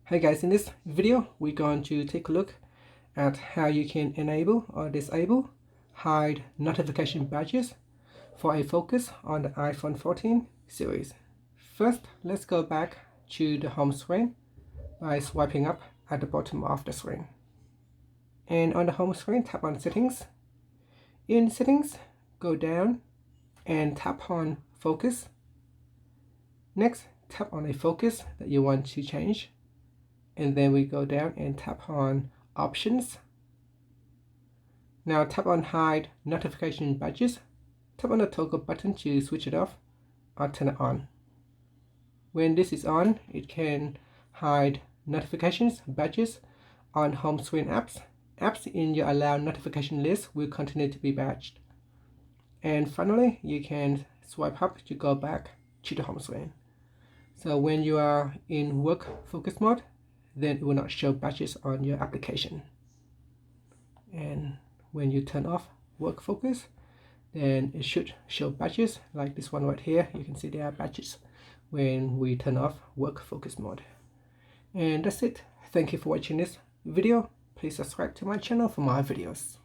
Hey guys, in this video we're going to take a look at how you can enable or disable hide notification badges for a focus on the iPhone 14 series. First, let's go back to the home screen by swiping up at the bottom of the screen. And on the home screen, tap on Settings. In Settings, go down and tap on Focus. Next, tap on a focus that you want to change. And then we go down and tap on Options. Now tap on Hide Notification Badges. Tap on the toggle button to switch it off or turn it on. When this is on, it can hide notifications badges on home screen apps. Apps in your allowed notification list will continue to be badged. And finally, you can swipe up to go back to the home screen. So when you are in work focus mode, then it will not show badges on your application. And when you turn off work focus, then it should show badges like this one right here. You can see there are badges when we turn off work focus mode. And that's it. Thank you for watching this video. Please subscribe to my channel for more videos.